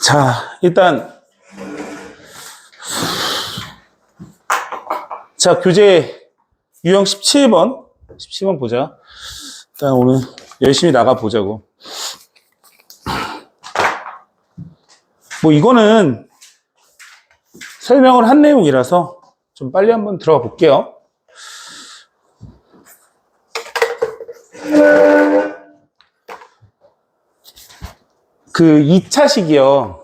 자, 일단 자, 교재 유형 17번 보자. 일단 오늘 열심히 나가 보자고. 뭐 이거는 설명을 한 내용이라서 좀 빨리 한번 들어가 볼게요. 그 2차식이요.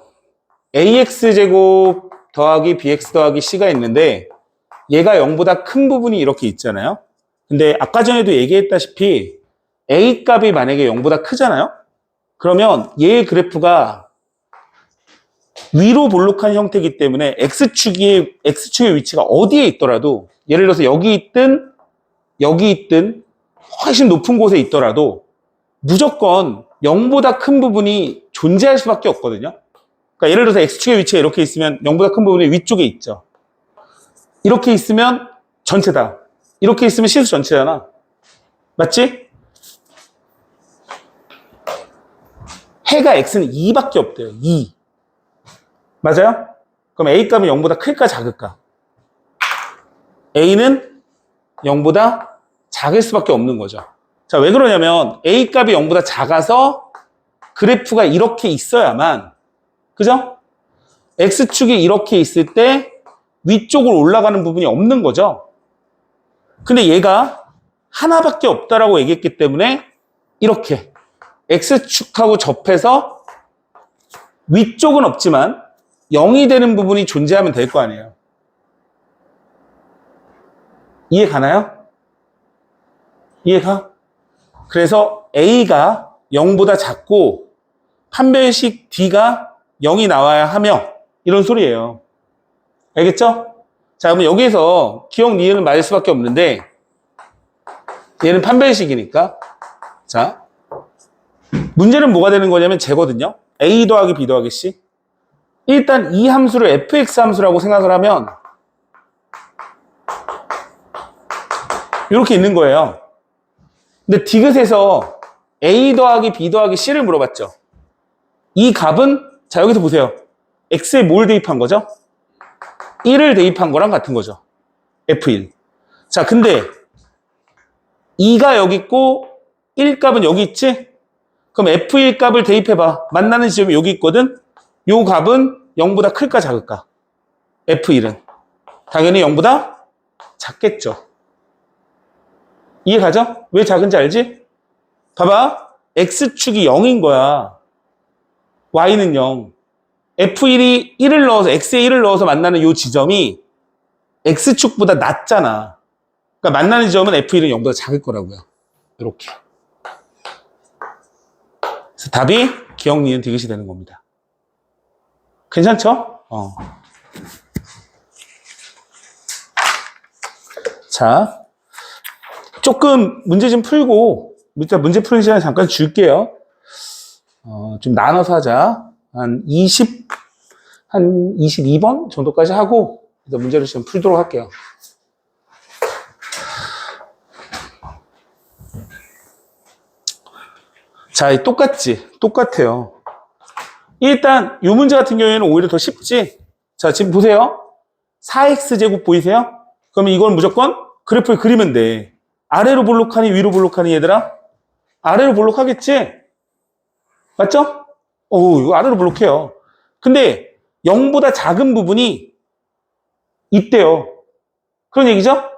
ax제곱 더하기 bx 더하기 c가 있는데 얘가 0보다 큰 부분이 이렇게 있잖아요. 근데 아까 전에도 얘기했다시피 a 값이 만약에 0보다 크잖아요. 그러면 얘의 그래프가 위로 볼록한 형태이기 때문에 x축의 위치가 어디에 있더라도, 예를 들어서 여기 있든 훨씬 높은 곳에 있더라도 무조건 0보다 큰 부분이 존재할 수밖에 없거든요. 그러니까 예를 들어서 x축의 위치가 이렇게 있으면 0보다 큰 부분이 위쪽에 있죠. 이렇게 있으면 전체다. 이렇게 있으면 실수 전체잖아. 맞지? 해가 x는 2밖에 없대요. 2. 맞아요? 그럼 a 값은 0보다 클까 작을까? a는 0보다 작을 수밖에 없는 거죠. 자, 왜 그러냐면 a 값이 0보다 작아서 그래프가 이렇게 있어야만, 그죠? x축이 이렇게 있을 때 위쪽으로 올라가는 부분이 없는 거죠. 근데 얘가 하나밖에 없다라고 얘기했기 때문에 이렇게 x축하고 접해서 위쪽은 없지만 0이 되는 부분이 존재하면 될 거 아니에요. 이해 가나요? 이해가? 그래서 a가 0보다 작고 판별식 d가 0이 나와야 하며, 이런 소리예요. 알겠죠? 자, 그러면 여기에서 기억 니은을 맞을 수밖에 없는데 얘는 판별식이니까, 자, 문제는 뭐가 되는 거냐면 쟤거든요. a 더하기 b 더하기 c. 일단 이 함수를 fx 함수라고 생각을 하면 이렇게 있는 거예요. 근데 디귿에서 a 더하기 b 더하기 c를 물어봤죠. 이 값은, 자, 여기서 보세요. x에 뭘 대입한 거죠? 1을 대입한 거랑 같은 거죠. f1. 자, 근데 2가 여기 있고 1 값은 여기 있지? 그럼 f1 값을 대입해봐. 만나는 지점이 여기 있거든? 요 값은 0보다 클까 작을까? f1은 당연히 0보다 작겠죠. 이해 가죠? 왜 작은지 알지? 봐봐. x축이 0인 거야. y는 0. f1이 1을 넣어서, x에 1을 넣어서 만나는 요 지점이 x축보다 낮잖아. 그러니까 만나는 지점은 f1은 0보다 작을 거라고요. 이렇게. 그래서 답이 기억, 니은, 디귿이 되는 겁니다. 괜찮죠? 자, 조금 문제 좀 풀고, 일단 문제 푸는 시간 잠깐 줄게요. 좀 나눠서 하자. 한 22번 정도까지 하고, 일단 문제를 좀 풀도록 할게요. 자, 똑같지? 똑같아요. 일단 이 문제 같은 경우에는 오히려 더 쉽지? 자, 지금 보세요. 4x제곱 보이세요? 그러면 이걸 무조건 그래프를 그리면 돼. 아래로 볼록하니 위로 볼록하니 얘들아? 아래로 볼록하겠지? 맞죠? 이거 아래로 볼록해요. 근데 0보다 작은 부분이 있대요. 그런 얘기죠?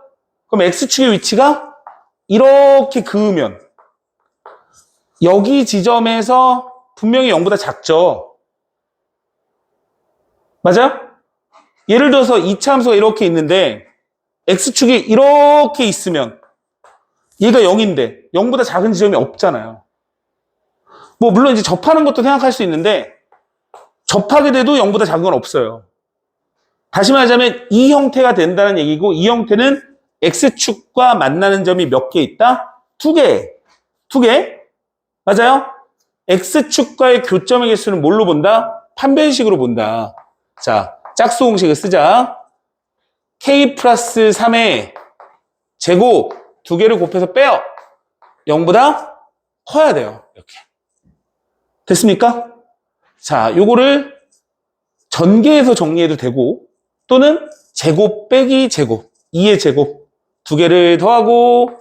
그럼 x축의 위치가 이렇게 그으면 여기 지점에서 분명히 0보다 작죠. 맞아요? 예를 들어서 2차 함수가 이렇게 있는데 x축이 이렇게 있으면 얘가 0인데 0보다 작은 지점이 없잖아요. 뭐 물론 이제 접하는 것도 생각할 수 있는데 접하게 돼도 0보다 작은 건 없어요. 다시 말하자면 이 형태가 된다는 얘기고, 이 형태는 x축과 만나는 점이 몇 개 있다? 2개. 2개? 맞아요? x축과의 교점의 개수는 뭘로 본다? 판별식으로 본다. 자, 짝수 공식을 쓰자. k 플러스 3의 제곱 2개를 곱해서 빼요. 0보다 커야 돼요. 이렇게. 됐습니까? 자, 요거를 전개해서 정리해도 되고 또는 제곱 빼기 제곱 2의 제곱 두 개를 더하고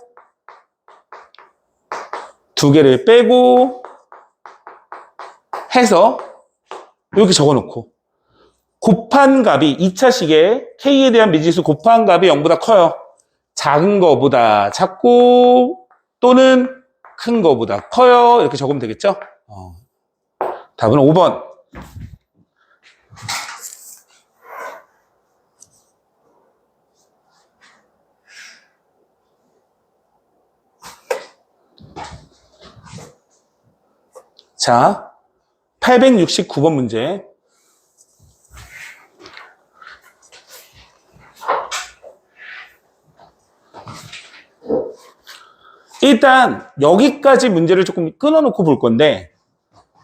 두 개를 빼고 해서 이렇게 적어놓고 곱한 값이 2차식에 K에 대한 미지수 곱한 값이 0보다 커요. 작은 거보다 작고 또는 큰 거보다 커요. 이렇게 적으면 되겠죠? 답은 5번. 자, 869번 문제. 일단 여기까지 문제를 조금 끊어놓고 볼 건데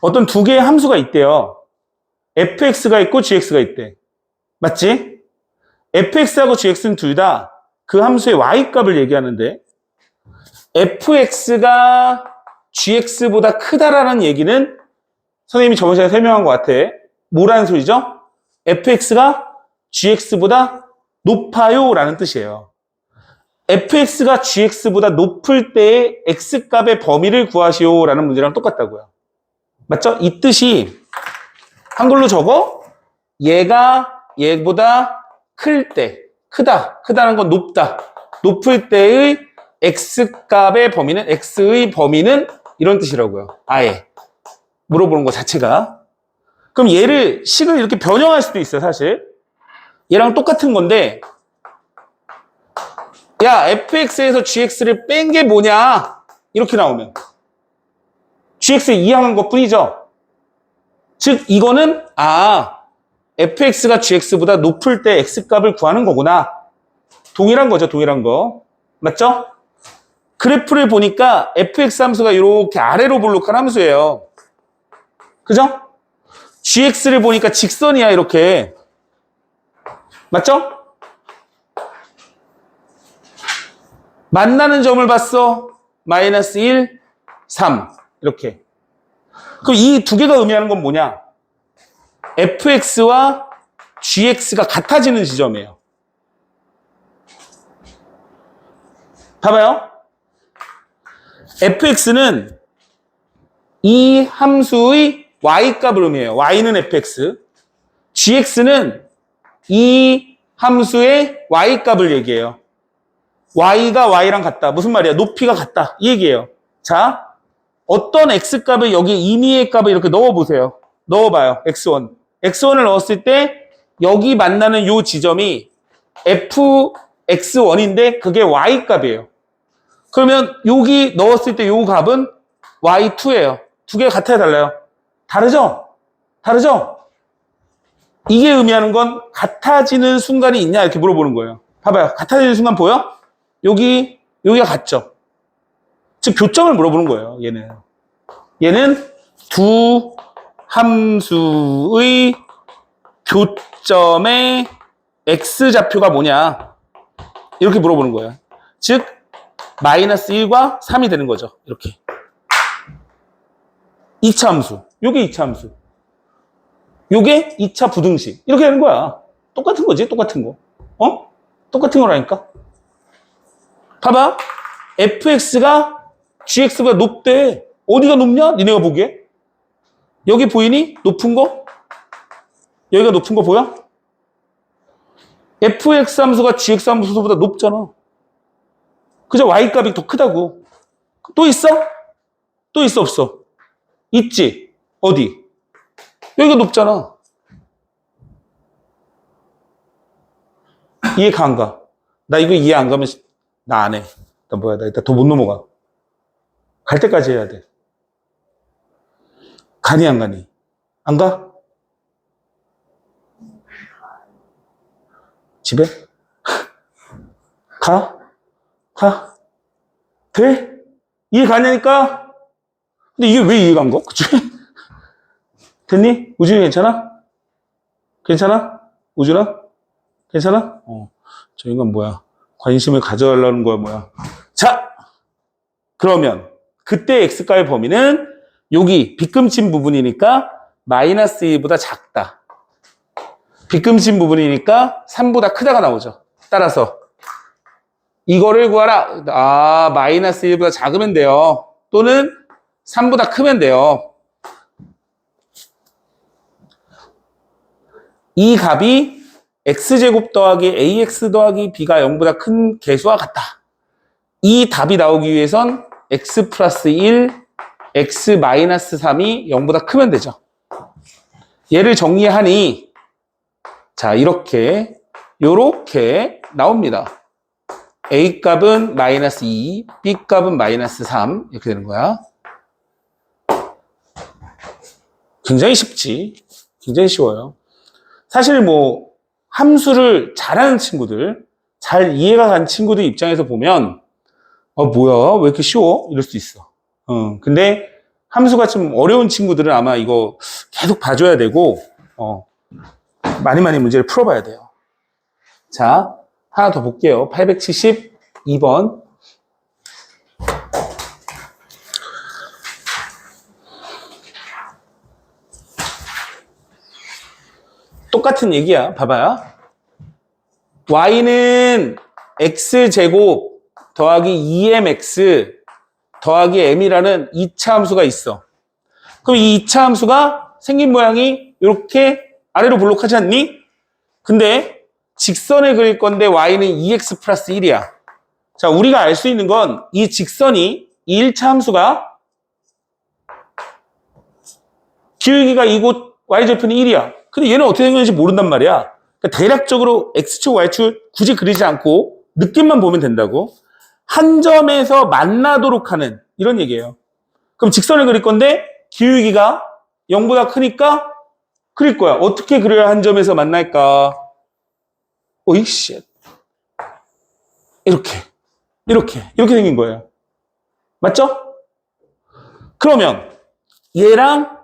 어떤 두 개의 함수가 있대요. fx가 있고 gx가 있대. 맞지? fx하고 gx는 둘 다 그 함수의 y값을 얘기하는데 fx가 gx보다 크다라는 얘기는 선생님이 저번 시간에 설명한 것 같아. 뭐라는 소리죠? fx가 gx보다 높아요 라는 뜻이에요. fx가 gx보다 높을 때의 x값의 범위를 구하시오 라는 문제랑 똑같다고요. 맞죠? 이 뜻이 한글로 적어 얘가 얘보다 클 때, 크다는 건 높다. 높을 때의 x값의 범위는, x의 범위는 이런 뜻이라고요. 아예. 물어보는 것 자체가. 그럼 얘를, 식을 이렇게 변형할 수도 있어요, 사실. 얘랑 똑같은 건데, 야, fx에서 gx를 뺀 게 뭐냐? 이렇게 나오면. gx를 이항한 것 뿐이죠. 즉, 이거는, fx가 gx보다 높을 때 x값을 구하는 거구나. 동일한 거죠, 동일한 거. 맞죠? 그래프를 보니까 fx 함수가 이렇게 아래로 볼록한 함수예요. 그죠? gx를 보니까 직선이야, 이렇게. 맞죠? 만나는 점을 봤어. 마이너스 1, 3. 이렇게. 그럼 이 두 개가 의미하는 건 뭐냐? fx와 gx가 같아지는 지점이에요. 봐봐요. fx는 이 함수의 y값을 의미해요. y는 fx. gx는 이 함수의 y값을 얘기해요. y가 y랑 같다. 무슨 말이야? 높이가 같다. 이 얘기예요. 자, 어떤 x값을 여기 임의의 값을 이렇게 넣어보세요. 넣어봐요. x1. x1을 넣었을 때 여기 만나는 이 지점이 fx1인데 그게 y값이에요. 그러면 여기 넣었을 때 이 값은 y2예요. 두 개가 같아요, 달라요? 다르죠? 다르죠? 이게 의미하는 건 같아지는 순간이 있냐 이렇게 물어보는 거예요. 봐봐요. 같아지는 순간 보여? 여기가 같죠? 즉 교점을 물어보는 거예요. 얘는 두 함수의 교점의 x좌표가 뭐냐 이렇게 물어보는 거예요. 즉 마이너스 1과 3이 되는 거죠. 이렇게 2차 함수. 요게 2차 함수. 요게 2차 부등식. 이렇게 되는 거야. 똑같은 거지, 똑같은 거. 똑같은 거라니까. 봐봐. fx가 gx보다 높대. 어디가 높냐? 니네가 보기에. 여기 보이니? 높은 거? 여기가 높은 거 보여? fx 함수가 gx 함수보다 높잖아. 그죠? y값이 더 크다고. 또 있어? 또 있어, 없어? 있지? 어디? 여기가 높잖아. 이해가 안 가? 나 이거 이해 안 가면 나 안 해. 나 뭐야, 나 일단 더 못 넘어가. 갈 때까지 해야 돼. 가니 안 가니? 안 가? 집에? 가? 돼? 이해 가냐니까? 근데 이게 왜 이해가 안 가? 그치? 됐니? 우준이 괜찮아? 괜찮아? 우준아? 괜찮아? 저 인간 뭐야? 관심을 가져달라는 거야, 뭐야? 자! 그러면, 그때 x값의 범위는 여기 빗금친 부분이니까 마이너스 1보다 작다. 빗금친 부분이니까 3보다 크다가 나오죠. 따라서 이거를 구하라. 아, 마이너스 1보다 작으면 돼요. 또는 3보다 크면 돼요. 이 값이 x제곱 더하기 ax 더하기 b가 0보다 큰 개수와 같다. 이 답이 나오기 위해선 x 플러스 1, x 마이너스 3이 0보다 크면 되죠. 얘를 정리하니 자 이렇게 나옵니다. a 값은 마이너스 2, b 값은 마이너스 3 이렇게 되는 거야. 굉장히 쉽지. 굉장히 쉬워요. 사실 뭐 함수를 잘하는 친구들, 잘 이해가 간 친구들 입장에서 보면 뭐야 왜 이렇게 쉬워? 이럴 수 있어. 근데 함수가 좀 어려운 친구들은 아마 이거 계속 봐줘야 되고 많이 문제를 풀어봐야 돼요. 자, 하나 더 볼게요. 872번. 똑같은 얘기야. 봐봐요. y는 x제곱 더하기 2mx 더하기 m이라는 2차 함수가 있어. 그럼 이 2차 함수가 생긴 모양이 이렇게 아래로 볼록하지 않니? 근데 직선을 그릴 건데 y는 2x 플러스 1이야. 자, 우리가 알 수 있는 건 이 직선이 이 1차 함수가 기울기가 이곳 y절편이 1이야. 근데 얘는 어떻게 생겼는지 모른단 말이야. 그러니까 대략적으로 x축, y축 굳이 그리지 않고 느낌만 보면 된다고. 한 점에서 만나도록 하는 이런 얘기예요. 그럼 직선을 그릴 건데 기울기가 0보다 크니까 그릴 거야. 어떻게 그려야 한 점에서 만날까? 오이씨. 이렇게 생긴 거예요. 맞죠? 그러면 얘랑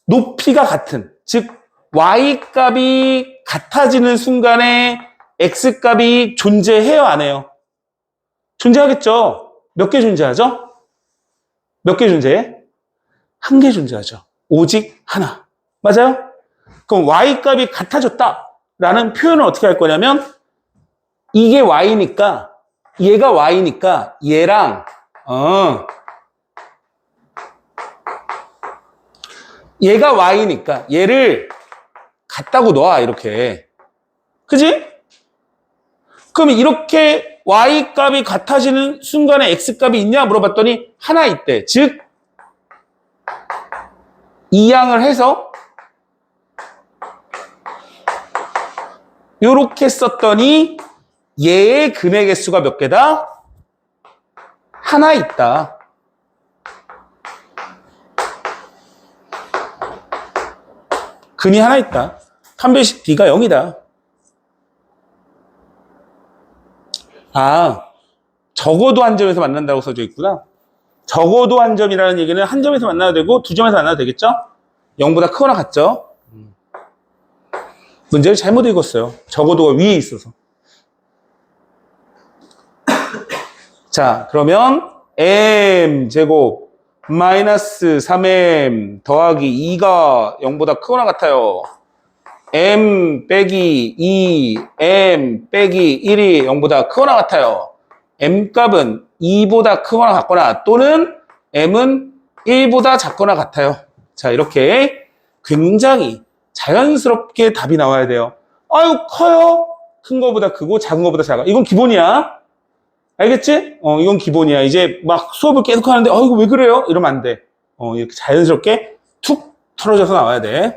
높이가 같은, 즉 y값이 같아지는 순간에 x값이 존재해요, 안 해요? 존재하겠죠. 몇 개 존재하죠? 몇 개 존재해? 한 개 존재하죠. 오직 하나. 맞아요? 그럼 y값이 같아졌다라는 표현을 어떻게 할 거냐면 이게 y니까 얘가 y니까 얘랑 얘가 y니까 얘를 같다고 놔 이렇게. 그지? 그럼 이렇게 y값이 같아지는 순간에 x값이 있냐 물어봤더니 하나 있대. 즉 이항을 해서 이렇게 썼더니 얘의 근의 개수가 몇 개다? 하나 있다. 근이 하나 있다. 판별식 B가 0이다. 아, 적어도 한 점에서 만난다고 써져 있구나. 적어도 한 점이라는 얘기는 한 점에서 만나야 되고 두 점에서 만나야 되겠죠? 0보다 크거나 같죠? 문제를 잘못 읽었어요. 적어도가 위에 있어서. 자, 그러면 m제곱 마이너스 3m 더하기 2가 0보다 크거나 같아요. m 빼기 2, m 빼기 1이 0보다 크거나 같아요. m 값은 2보다 크거나 같거나 또는 m은 1보다 작거나 같아요. 자, 이렇게 굉장히 자연스럽게 답이 나와야 돼요. 아유, 커요. 큰 거보다 크고 작은 거보다 작아. 이건 기본이야. 알겠지? 이건 기본이야. 이제 막 수업을 계속 하는데, 이거 왜 그래요? 이러면 안 돼. 이렇게 자연스럽게 툭 털어져서 나와야 돼.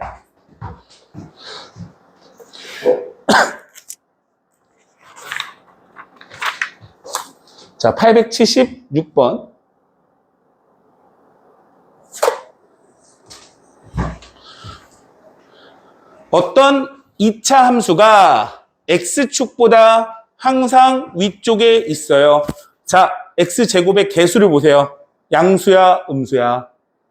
자, 876번. 어떤 2차 함수가 x축보다 항상 위쪽에 있어요. 자, x제곱의 개수를 보세요. 양수야, 음수야?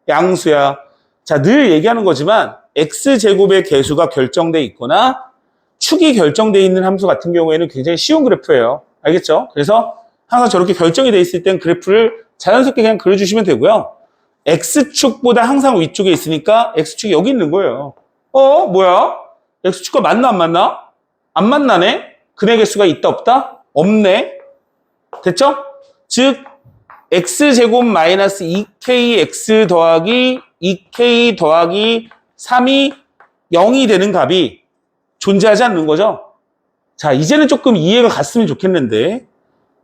양수야. 자, 늘 얘기하는 거지만 x제곱의 개수가 결정돼 있거나 축이 결정돼 있는 함수 같은 경우에는 굉장히 쉬운 그래프예요. 알겠죠? 그래서 항상 저렇게 결정이 돼 있을 땐 그래프를 자연스럽게 그냥 그려주시면 되고요. X축보다 항상 위쪽에 있으니까 X축이 여기 있는 거예요. 뭐야? X축과 맞나 안 맞나? 안 만나네? 근의 개수가 있다 없다? 없네. 됐죠? 즉 X제곱 마이너스 2KX 더하기 2K 더하기 3이 0이 되는 값이 존재하지 않는 거죠. 자, 이제는 조금 이해가 갔으면 좋겠는데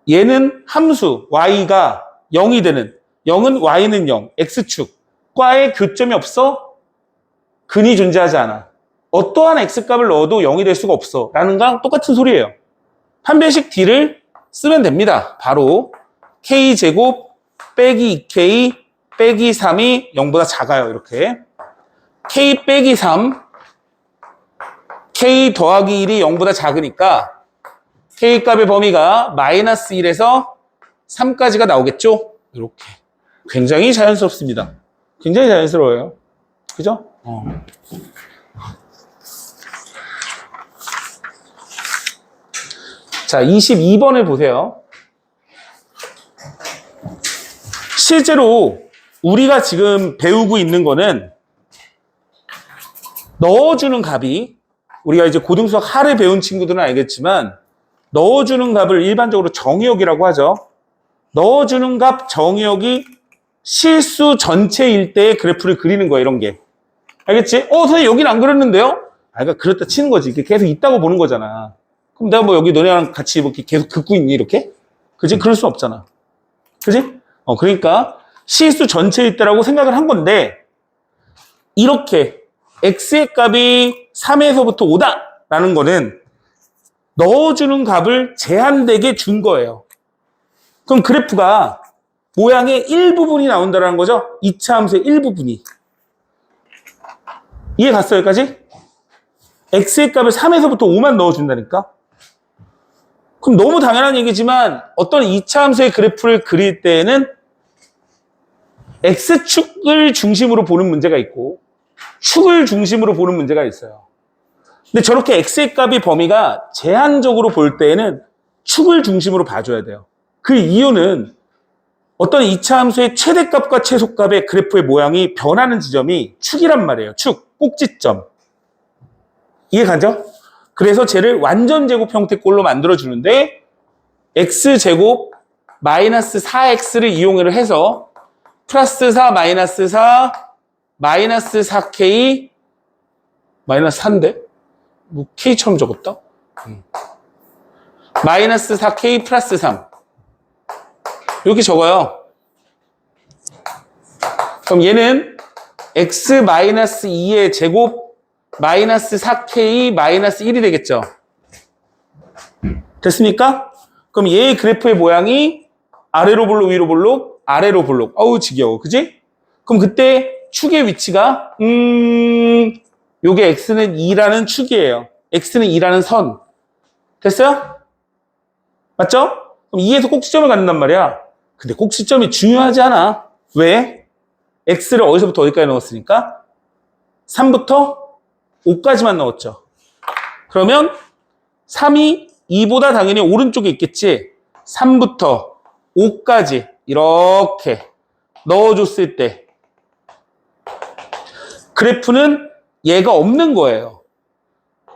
얘는 함수 y가 0이 되는 0은 y는 0, x축과의 교점이 없어? 근이 존재하지 않아. 어떠한 x값을 넣어도 0이 될 수가 없어 라는 거랑 똑같은 소리예요. 판별식 D를 쓰면 됩니다. 바로 k제곱 빼기 2k 빼기 3이 0보다 작아요. 이렇게 k 빼기 3 k 더하기 1이 0보다 작으니까 k 값의 범위가 마이너스 1에서 3까지가 나오겠죠? 이렇게 굉장히 자연스럽습니다. 굉장히 자연스러워요. 그죠? 자, 22번을 보세요. 실제로 우리가 지금 배우고 있는 거는 넣어주는 값이 우리가 이제 고등수학 하를 배운 친구들은 알겠지만 넣어주는 값을 일반적으로 정의역이라고 하죠. 넣어주는 값 정의역이 실수 전체일 때의 그래프를 그리는 거예요. 이런 게. 알겠지? 선생님 여기는 안 그렸는데요? 그러니까 그렇다 치는 거지. 이게 계속 있다고 보는 거잖아. 그럼 내가 뭐 여기 너네랑 같이 이렇게 계속 긋고 있니? 이렇게? 그지? 그럴 수 없잖아. 그지? 그러니까 실수 전체일 때라고 생각을 한 건데 이렇게 x의 값이 3에서부터 5다 라는 거는 넣어주는 값을 제한되게 준 거예요. 그럼 그래프가 모양의 일부분이 나온다는 거죠. 2차 함수의 일부분이. 이해 갔어요, 여기까지? x의 값을 3에서부터 5만 넣어준다니까? 그럼 너무 당연한 얘기지만 어떤 2차 함수의 그래프를 그릴 때에는 x축을 중심으로 보는 문제가 있고 축을 중심으로 보는 문제가 있어요. 근데 저렇게 x의 값의 범위가 제한적으로 볼 때에는 축을 중심으로 봐줘야 돼요. 그 이유는 어떤 2차 함수의 최대값과 최소값의 그래프의 모양이 변하는 지점이 축이란 말이에요. 축, 꼭지점. 이해가죠? 그래서 쟤를 완전 제곱 형태꼴로 만들어주는데 x제곱 마이너스 4x를 이용을 해서 플러스 4 마이너스 4 마이너스 4k 마이너스 4인데? 뭐 k처럼 적었다? 마이너스 4k 플러스 3 이렇게 적어요. 그럼 얘는 x 마이너스 2의 제곱 마이너스 4k 마이너스 1이 되겠죠? 됐습니까? 그럼 얘의 그래프의 모양이 아래로 볼록 위로 볼록 아래로 볼록. 어우 지겨워. 그지? 그럼 그때 축의 위치가 요게 x는 2라는 축이에요. x는 2라는 선. 됐어요? 맞죠? 그럼 2에서 꼭지점을 갖는단 말이야. 근데 꼭지점이 중요하지 않아. 왜? x를 어디서부터 어디까지 넣었으니까? 3부터 5까지만 넣었죠. 그러면 3이 2보다 당연히 오른쪽에 있겠지. 3부터 5까지 이렇게 넣어줬을 때 그래프는 얘가 없는 거예요.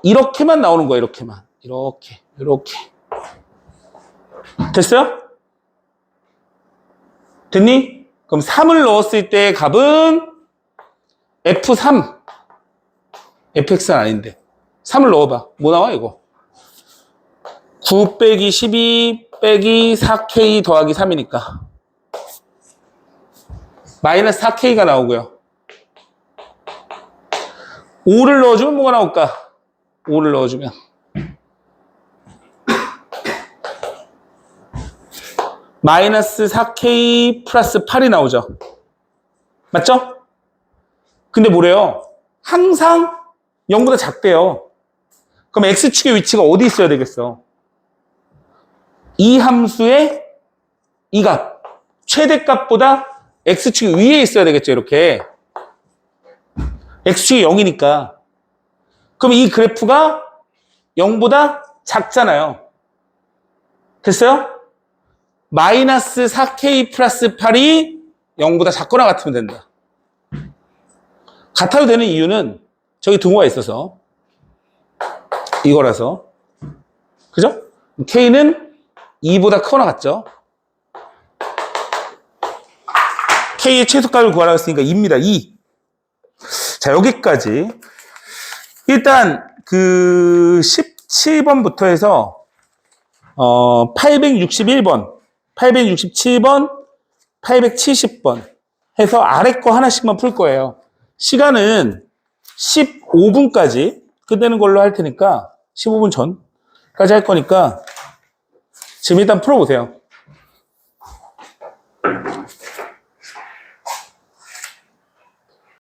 이렇게만 나오는 거예요. 이렇게만. 이렇게. 됐어요? 됐니? 그럼 3을 넣었을 때의 값은 F3. fx는 아닌데. 3을 넣어봐. 뭐 나와 이거? 9 빼기 12 빼기 4k 더하기 3이니까. 마이너스 4k가 나오고요. 5를 넣어주면 뭐가 나올까? 5를 넣어주면. 마이너스 4k 플러스 8이 나오죠. 맞죠? 근데 뭐래요? 항상 0보다 작대요. 그럼 x축의 위치가 어디 있어야 되겠어? 이 함수의 이 값, 최대값보다 x축이 위에 있어야 되겠죠, 이렇게. x축이 0이니까. 그럼 이 그래프가 0보다 작잖아요. 됐어요? 마이너스 4K 플러스 8이 0보다 작거나 같으면 된다. 같아도 되는 이유는 저기 등호가 있어서 이거라서. 그죠? K는 2보다 크거나 같죠? K의 최소값을 구하라고 했으니까 2입니다. 2. 자, 여기까지. 일단 그 17번부터 해서 861번, 867번, 870번 해서 아래 거 하나씩만 풀 거예요. 시간은 15분까지 끝내는 걸로 할 테니까 15분 전까지 할 거니까 지금 일단 풀어보세요.